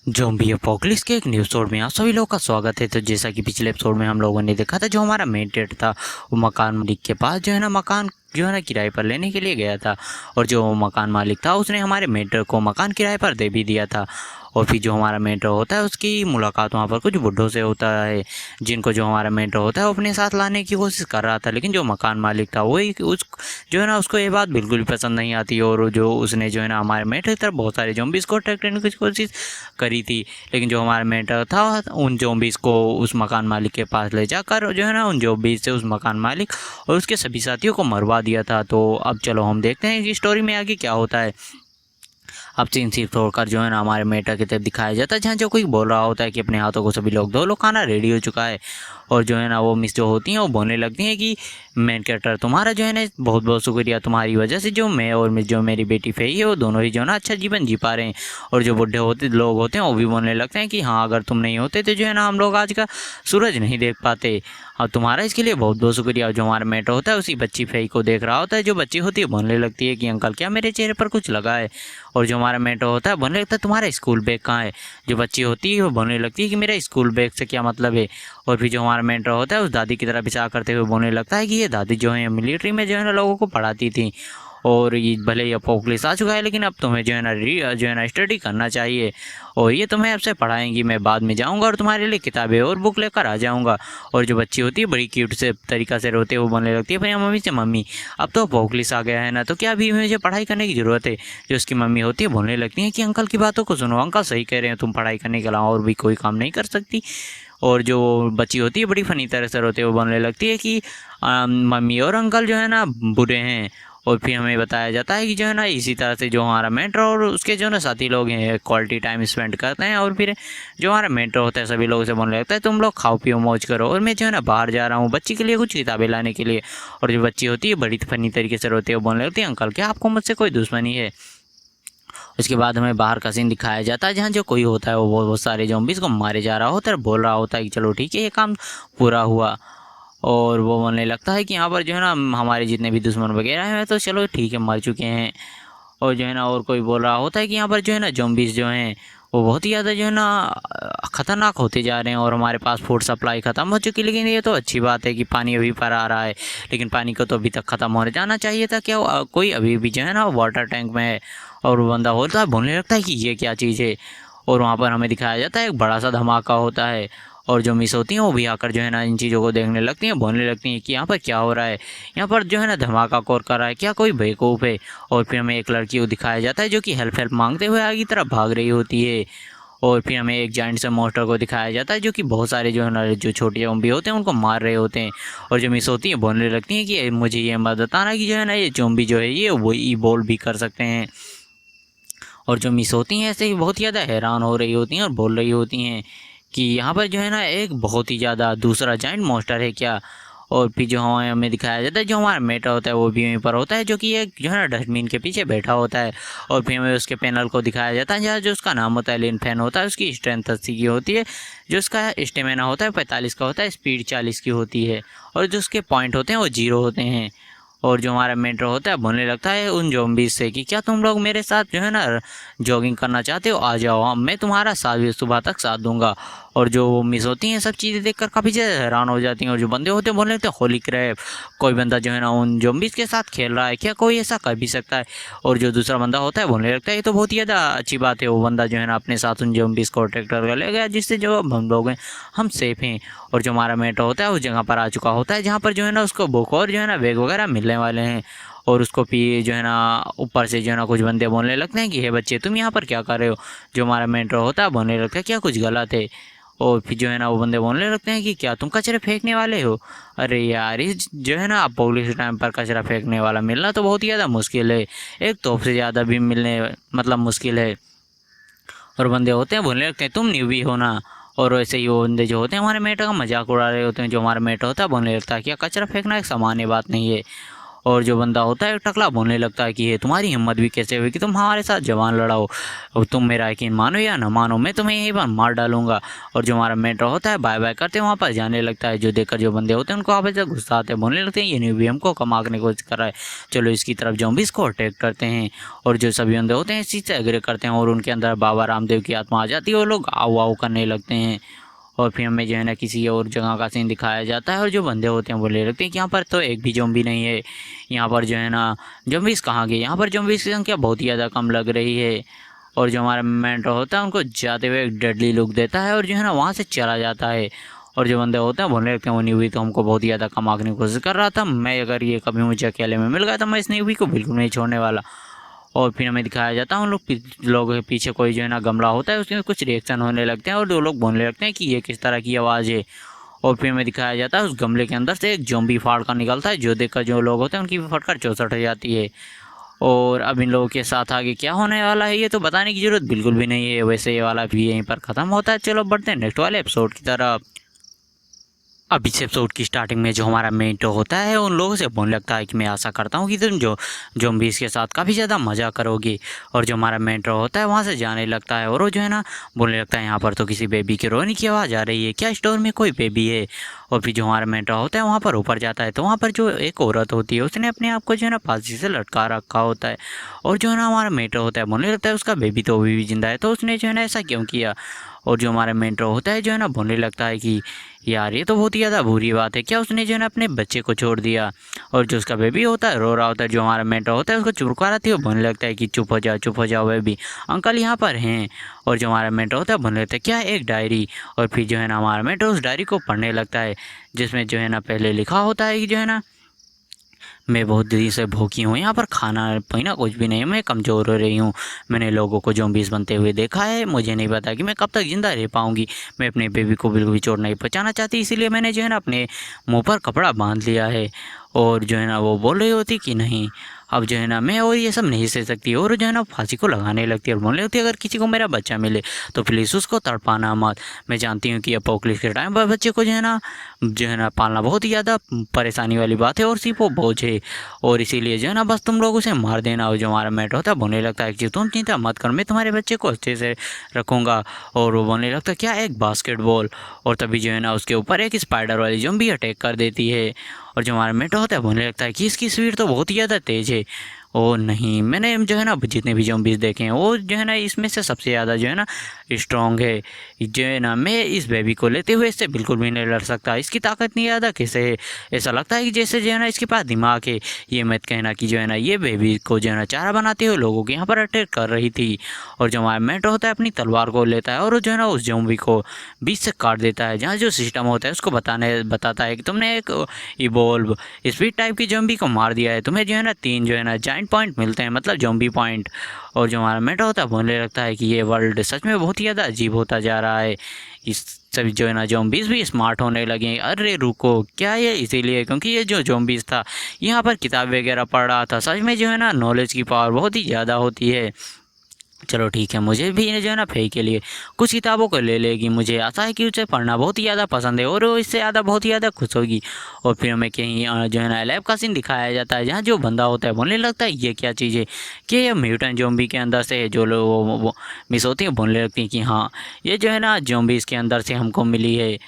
Zombie apocalypse के एक new episode में आप सभी लोगों का स्वागत है। तो जैसा कि पिछले एपिसोड में हम लोगों ने देखा था, जो हमारा मेन डेट था वो मकान मालिक के पास जो है ना मकान जो है ना किराए पर लेने के लिए गया था। और जो मकान मालिक था उसने हमारे मेंटर को मकान किराए पर दे भी दिया था। और फिर जो हमारा मेंटर होता है उसकी मुलाकात वहाँ पर कुछ बुड्ढों से होता है, जिनको जो हमारा मेंटर होता है वो अपने साथ लाने की कोशिश कर रहा था। लेकिन जो मकान मालिक था वही उस जो है ना उसको ये बात बिल्कुल भी पसंद नहीं आती। और जो उसने जो है ना हमारे मेंटर की तरफ बहुत सारे ज़ॉम्बीज़ को अटैक करने की कोशिश करी थी। लेकिन जो हमारा मेंटर था उन ज़ॉम्बीज़ को उस मकान मालिक के पास ले जाकर जो है ना उन ज़ॉम्बीज़ से उस मकान मालिक और उसके सभी साथियों को मरवा दिया था। तो अब चलो हम देखते हैं कि स्टोरी में आगे क्या होता है। अब सीन सिर्फ छोड़कर जो है ना हमारे मेटा की तरफ दिखाया जाता है, जहाँ जो कोई बोल रहा होता है कि अपने हाथों को सभी लोग धो लो, खाना रेडी हो चुका है। और जो है ना वो मिस जो होती हैं वो बोलने लगती हैं कि मेन कैरेक्टर तुम्हारा जो है ना बहुत बहुत शुक्रिया, तुम्हारी वजह से जो मैं और मिस जो मेरी बेटी फेई है वो दोनों ही जो है ना अच्छा जीवन जी पा रहे हैं। और जो बुढ़े होते लोग होते हैं वो भी बोलने लगते हैं कि हाँ, अगर तुम नहीं होते तो जो है ना हम लोग आज का सूरज नहीं देख पाते। और तुम्हारा इसके लिए बहुत बहुत शुक्रिया। जो हमारा मेटा होता है उसी बच्ची फेई को देख रहा होता है। जो बच्ची होती है बोलने लगती है कि अंकल क्या मेरे चेहरे पर कुछ लगा है। और जो हमारा मेंटर होता है बोलने लगता है तुम्हारा स्कूल बैग कहाँ है। जो बच्ची होती है वो बोलने लगती है कि मेरा स्कूल बैग से क्या मतलब है। और फिर जो हमारा मेंटर होता है उस दादी की तरफ इशारा करते हुए बोलने लगता है कि ये दादी जो है मिलिट्री में जो है ना लोगों को पढ़ाती थी। और ये भले ही अपोकलिप्स आ चुका है लेकिन अब तुम्हें जो है ना स्टडी करना चाहिए। और ये तुम्हें अब से पढ़ाएंगी। मैं बाद में जाऊंगा और तुम्हारे लिए किताबें और बुक लेकर आ जाऊंगा। और जो बच्ची होती है बड़ी क्यूट से तरीका से रोते हुए बोलने लगती है अपनी मम्मी से, मम्मी अब तो अपोकलिप्स आ गया है ना, तो क्या अभी मुझे पढ़ाई करने की ज़रूरत है। जो उसकी मम्मी होती है बोलने लगती है कि अंकल की बातों को सुनो, अंकल सही कह रहे हैं, तुम पढ़ाई करने के अलावा और भी कोई काम नहीं कर सकती। और जो बच्ची होती है बड़ी फनी तरह से रोते हुए बोलने लगती है कि मम्मी और अंकल जो है ना बुरे हैं। और फिर हमें बताया जाता है कि जो है ना इसी तरह से जो हमारा मेंटर और उसके जो ना साथी लोग हैं क्वालिटी टाइम स्पेंड करते हैं। और फिर जो हमारा मेंटर होता है सभी लोगों से बोलने लगता है तुम लोग खाओ पियो मौज करो, और मैं जो है ना बाहर जा रहा हूँ बच्ची के लिए कुछ किताबें लाने के लिए। और जो बच्ची होती है बड़ी फनी तरीके से रोते हुए बोलने लगती है अंकल क्या आपको मुझसे कोई दुश्मनी है। उसके बाद हमें बाहर का सीन दिखाया जाता है, जहाँ जो कोई होता है वो बहुत सारे ज़ॉम्बीज़ को मारे जा रहा होता है, बोल रहा होता है कि चलो ठीक है ये काम पूरा हुआ। और वो बोलने लगता है कि यहाँ पर जो है ना हमारे जितने भी दुश्मन वगैरह हैं तो चलो ठीक है मर चुके हैं। और जो है ना और कोई बोल रहा होता है कि यहाँ पर जो है ना ज़ॉम्बीज़ जो हैं वो बहुत ही ज़्यादा जो है ना ख़तरनाक होते जा रहे हैं और हमारे पास फूड सप्लाई ख़त्म हो चुकी है। लेकिन ये तो अच्छी बात है कि पानी अभी पर आ रहा है, लेकिन पानी को तो अभी तक ख़त्म हो जाना चाहिए था। क्या कोई अभी भी जो है ना वाटर टैंक में है। और वो बंदा होता है बोलने लगता है कि ये क्या चीज़ है। और वहाँ पर हमें दिखाया जाता है एक बड़ा सा धमाका होता है। और जो मिस होती हैं वो भी आकर जो है ना इन चीज़ों को देखने लगती हैं, बोलने लगती हैं कि यहाँ पर क्या हो रहा है, यहाँ पर जो है ना धमाका कौन कर रहा है, क्या कोई बेवकूफ़ है। और फिर हमें एक लड़की को दिखाया जाता है जो कि हेल्प मांगते हुए आगे की तरफ भाग रही होती है। और फिर हमें एक जाइंट से मॉन्स्टर को दिखाया जाता है जो कि बहुत सारे जो है ना जो छोटे ज़ॉम्बी होते हैं उनको मार रहे होते हैं। और जो मिस होती है बोलने लगती हैं कि मुझे ये मत बताना कि जो है ना ये ज़ॉम्बी जो है ये वो इवॉल्व भी कर सकते हैं। और जो मिस होती हैं ऐसे ही बहुत ज़्यादा हैरान हो रही होती हैं और बोल रही होती हैं कि यहाँ पर जो है ना एक बहुत ही ज़्यादा दूसरा जाइंट मॉन्स्टर है क्या। और फिर जो हमें दिखाया जाता है जो हमारा मेटा होता है वो भी वहीं पर होता है, जो कि एक जो है ना डस्टबिन के पीछे बैठा होता है। और फिर हमें उसके पैनल को दिखाया जाता है जहाँ जो उसका नाम होता है लिन फैन होता है, उसकी स्ट्रेंथ 80 की होती है, जो उसका स्टेमिना होता है 45 का होता है, स्पीड 40 की होती है, और जो उसके पॉइंट होते हैं वो 0 होते हैं। और जो हमारा मेंटर होता है बोलने लगता है उन ज़ॉम्बीज़ से कि क्या तुम लोग मेरे साथ जो है ना जॉगिंग करना चाहते हो, आ जाओ, मैं तुम्हारा साथ सुबह तक साथ दूंगा। और जो मिस होती हैं सब चीज़ें देखकर काफ़ी ज़्यादा हैरान हो जाती हैं। और जो बंदे होते हैं बोलने लगते हैं होली क्रैप, कोई बंदा जो है ना उन ज़ॉम्बीज़ के साथ खेल रहा है, क्या कोई ऐसा कर भी सकता है। और जो दूसरा बंदा होता है बोलने लगता है ये तो बहुत ही ज़्यादा अच्छी बात है, वो बंदा जो है ना अपने साथ उन ज़ॉम्बीज़ को अटैक कर ले गया जिससे जो हम लोग हैं हम सेफ हैं। और जो हमारा मेंटर होता है उस जगह पर आ चुका होता है जहाँ पर जो है ना उसको बुक और जो है ना बैग वगैरह मिलने वाले हैं। और उसको भी जो है ना ऊपर से जो है ना कुछ बंदे बोलने लगते हैं कि हे बच्चे तुम यहाँ पर क्या कर रहे हो। जो हमारा मेंटर होता है बोलने लगता है क्या कुछ गलत है। और फिर जो है ना वो बंदे बोलने लगते हैं कि क्या तुम कचरे फेंकने वाले हो। अरे यार इस जो है ना पुलिस टाइम पर कचरा फेंकने वाला मिलना तो बहुत ही ज़्यादा मुश्किल है, एक तोप से ज़्यादा भी मिलने मतलब मुश्किल है। और बंदे होते हैं बोलने लगते हैं तुम न्यूबी हो ना। और वैसे ही वो बंदे जो होते हैं हमारे मेटर का मजाक उड़ा रहे होते हैं। जो हमारा मेटर होता है बोलने लगता है कि कचरा फेंकना एक सामान्य बात नहीं है। और जो बंदा होता है टकला बोलने लगता है कि ये तुम्हारी हिम्मत भी कैसे हुई कि तुम हमारे साथ जवान लड़ाओ, और तुम मेरा यकीन मानो या ना मानो मैं तुम्हें यहीं पर मार डालूंगा। और जो हमारा मेंटर होता है बाय बाय करते वहाँ पर जाने लगता है, जो देखकर जो बंदे होते हैं उनको आपस में गुस्सा आते हैं, बोलने लगते हैं ये न्यू भी हमको मारने की कोशिश कर रहा है, चलो इसकी तरफ ज़ॉम्बीज़ को अटैक करते हैं। और जो सभी बंदे होते हैं इस चीज़ से एग्री करते हैं और उनके अंदर बाबा रामदेव की आत्मा आ जाती है और लोग आओ आओ करने लगते हैं। और फिर हमें जो है ना किसी और जगह का सीन दिखाया जाता है और जो बंदे होते हैं बोलने लगते हैं कि यहाँ पर तो एक भी ज़ॉम्बी नहीं है, यहाँ पर जो है ना ज़ॉम्बीज़ कहाँ गए, यहाँ पर ज़ॉम्बीज़ की संख्या बहुत ही ज़्यादा कम लग रही है। और जो हमारा मेंटर होता है उनको जाते हुए एक डेडली लुक देता है और जो है ना वहाँ से चला जाता है। और जो बंदे होते हैं बोलने लगते हैं वो न्यूबी तो हमको बहुत ही ज़्यादा कम आंकने की कोशिश कर रहा था, मैं अगर ये कभी मुझे अकेले में मिल गया तो मैं इस न्यूबी को बिल्कुल नहीं छोड़ने वाला। और फिर हमें दिखाया जाता है उन लोग के पीछे कोई जो है ना गमला होता है उसमें कुछ रिएक्शन होने लगते हैं और दो लोग बोलने लगते हैं कि ये किस तरह की आवाज़ है। और फिर हमें दिखाया जाता है उस गमले के अंदर से एक ज़ॉम्बी फाड़ कर निकलता है, जो देखकर जो लोग होते हैं उनकी भी फटकर चौसट हो जाती है। और अब इन लोगों के साथ आगे क्या होने वाला है ये तो बताने की ज़रूरत बिल्कुल भी नहीं है, वैसे ये वाला भी यहीं पर ख़त्म होता है। चलो बढ़ते हैं नेक्स्ट वाले एपिसोड की तरफ। अब इस एपिसोड की स्टार्टिंग में जो हमारा मेंटो होता है उन लोगों से बोलने लगता है कि मैं आशा करता हूँ कि तुम जो ज़ॉम्बीज़ के साथ काफ़ी ज़्यादा मज़ा करोगे। और जो हमारा मेंटो होता है वहाँ से जाने लगता है और वो जो है ना बोलने लगता है यहाँ पर तो किसी बेबी के रोने की आवाज़ आ रही है, क्या स्टोर में कोई बेबी है। और फिर जो हमारा मेंटो होता है वहाँ पर ऊपर जाता है तो वहाँ पर जो एक औरत होती है उसने अपने आप को जो है ना फांसी से लटका रखा होता है। और जो है ना हमारा मेंटो होता है बोलने लगता है उसका बेबी तो अभी भी जिंदा है, तो उसने जो है ना ऐसा क्यों किया। और जो हमारा मेंटो होता है जो है ना बोलने लगता है कि यार ये तो बहुत ही ज़्यादा बुरी बात है, क्या उसने जो है ना अपने बच्चे को छोड़ दिया। और जो उसका बेबी होता है रो रहा होता है, जो हमारा मेंटो होता है उसको चुपका रही है, बोलने लगता है कि चुप हो जाओ बेबी, अंकल यहाँ पर हैं। और जो हमारा मेंटो होता है बोलने लगता है क्या एक डायरी। और फिर जो है ना हमारा मेंटो उस डायरी को पढ़ने लगता है जिसमें जो है ना पहले लिखा होता है कि जो है ना मैं बहुत देरी से भूखी हूँ, यहाँ पर खाना पीना कुछ भी नहीं है, मैं कमज़ोर हो रही हूँ, मैंने लोगों को ज़ॉम्बीज़ बनते हुए देखा है, मुझे नहीं पता कि मैं कब तक ज़िंदा रह पाऊँगी, मैं अपने बेबी को बिल्कुल भी चोट नहीं पहुँचाना चाहती, इसीलिए मैंने जो है ना अपने मुँह पर कपड़ा बांध लिया है। और जो है ना वो बोल रही होती कि नहीं अब जो है ना मैं और ये सब नहीं सह सकती, और जो है ना फांसी को लगाने लगती है और बोलने लगती है अगर किसी को मेरा बच्चा मिले तो प्लीज़ उसको तड़पाना मत, मैं जानती हूँ कि अपोक्लिप्स के टाइम पर बच्चे को जो है ना पालना बहुत ही ज़्यादा परेशानी वाली बात है और सिर्फ वो बोझ है, और इसीलिए जो है ना बस तुम लोग उसे मार देना। और जो हमारा मैटर होता है बोलने लगता है कि तुम चिंता मत कर, मैं तुम्हारे बच्चे को अच्छे से रखूँगा। और वो बोलने लगता है क्या एक बास्केटबॉल। और तभी जो है ना उसके ऊपर एक स्पाइडर वाली ज़ॉम्बी अटैक कर देती है। और जो हमारा मेंटो होता है बोलने लगता है कि इसकी स्पीड तो बहुत ही ज़्यादा तेज़ है। ओ नहीं, मैंने जो है ना जितने भी ज़ॉम्बीज़ देखे हैं वो जो है ना इसमें से सबसे ज़्यादा जो है ना स्ट्रॉन्ग है, जो है ना मैं इस बेबी को लेते हुए इससे बिल्कुल भी नहीं लड़ सकता, इसकी ताकत इतनी ज़्यादा कैसे है, ऐसा लगता है कि जैसे जो है ना इसके पास दिमाग है। ये मत कहना कि जो है ना ये बेबी को जो है ना चारा बनाते हुए लोगों के यहाँ पर अटैक कर रही थी। और जो हमारा मेंटो होता है अपनी तलवार को लेता है और जो है ना उस ज़ॉम्बी को बीच से काट देता है, जहाँ जो सिस्टम होता है उसको बताता है कि तुमने एक इवोल्व स्पीड टाइप की ज़ॉम्बी को मार दिया है, तुम्हें जो है ना 3 जो है ना जाइंट पॉइंट मिलते हैं, मतलब ज़ॉम्बी पॉइंट। और जो हमारा मेंटो होता है बोलने लगता है कि ये वर्ल्ड सच में बहुत ही ज़्यादा अजीब होता जा रहा है, इस सभी जो है ना ज़ॉम्बीज़ भी स्मार्ट होने लगे। अरे रुको, क्या ये इसीलिए क्योंकि ये जो ज़ॉम्बीज़ था यहाँ पर किताब वगैरह पढ़ रहा था, सच में जो है ना नॉलेज की पावर बहुत ही ज़्यादा होती है। चलो ठीक है, मुझे भी जो है ना फेक के लिए कुछ किताबों को ले लेगी, मुझे आशा है कि उसे पढ़ना बहुत ही ज़्यादा पसंद है और वो इससे ज़्यादा बहुत ही ज़्यादा खुश होगी। और फिर हमें कहीं जो है ना लैब का सीन दिखाया जाता है, जहाँ जो बंदा होता है बोलने लगता है ये क्या चीज़ है, कि ये म्यूटेंट ज़ॉम्बी के अंदर से जो लोग वो मिस होती है बोलने लगती हैं कि हाँ ये जो है ना ज़ॉम्बीज़ के अंदर से हमको मिली है।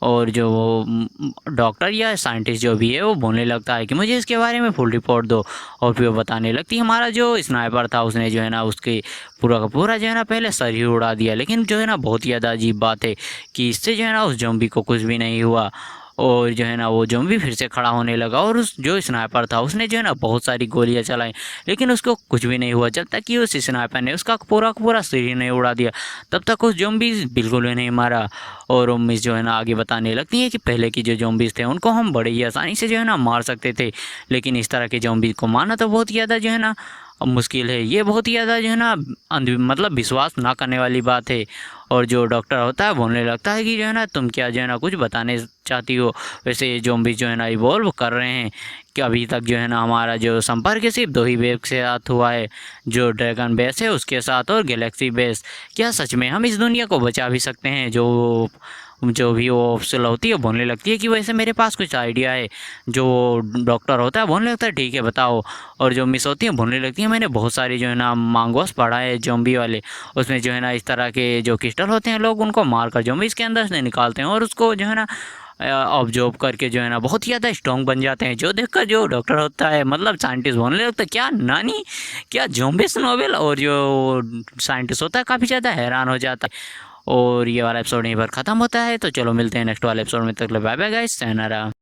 और जो वो डॉक्टर या साइंटिस्ट जो भी है वो बोलने लगता है कि मुझे इसके बारे में फुल रिपोर्ट दो। और फिर वो बताने लगती है हमारा जो स्नाइपर था उसने जो है ना उसके पूरा का पूरा जो है ना पहले सर ही उड़ा दिया, लेकिन जो है ना बहुत ही ज़्यादा अजीब बात है कि इससे जो है ना उस ज़ॉम्बी को कुछ भी नहीं हुआ। और जो है ना वो ज़ॉम्बी फिर से खड़ा होने लगा और उस जो स्नाइपर था उसने जो है ना बहुत सारी गोलियां चलाई, लेकिन उसको कुछ भी नहीं हुआ, जब तक कि उस स्नाइपर ने उसका पूरा का पूरा सिर ही नहीं उड़ा दिया तब तक उस ज़ॉम्बी बिल्कुल भी नहीं मारा। और मिस जो है ना आगे बताने लगती है कि पहले की जो ज़ॉम्बीज़ थे उनको हम बड़े ही आसानी से जो है ना मार सकते थे, लेकिन इस तरह के ज़ॉम्बी को मारना तो बहुत ही ज़्यादा जो है ना मुश्किल है, ये बहुत ही ज़्यादा जो है ना मतलब विश्वास ना करने वाली बात है। और जो डॉक्टर होता है बोलने लगता है कि जो है ना तुम क्या जो है ना कुछ बताने चाहती हो, वैसे ये ज़ॉम्बीज़ जो है ना इवॉल्व कर रहे हैं, कि अभी तक जो है ना हमारा जो संपर्क है सिर्फ 2 ही वेब के साथ हुआ है, जो ड्रैगन बेस है उसके साथ और गैलेक्सी बेस। क्या सच में हम इस दुनिया को बचा भी सकते हैं? जो भी वो ऑफिसर होती है बोलने लगती है कि वैसे मेरे पास कुछ आइडिया है। जो डॉक्टर होता है बोलने लगता है ठीक है बताओ। और जो मिस होती है बोलने लगती है मैंने बहुत सारी जो है ना मांगोस पढ़ा है ज़ॉम्बी वाले, उसमें जो है ना इस तरह के जो क्रिस्टल होते हैं लोग उनको मारकर ज़ॉम्बीज़ के अंदर से निकालते हैं और उसको जो है ना ऑब्जर्व करके जो है ना बहुत ही ज़्यादा स्ट्रॉन्ग बन जाते हैं। जो देखकर जो डॉक्टर होता है मतलब साइंटिस्ट बोलने लगता है क्या नानी, क्या ज़ॉम्बीस नोवेल। और जो साइंटिस्ट होता है काफ़ी ज़्यादा हैरान हो जाता है। और ये वाला एपिसोड यहीं पर ख़त्म होता है। तो चलो मिलते हैं नेक्स्ट वाले एपिसोड में, तक बाय बाय गाइस, sayonara।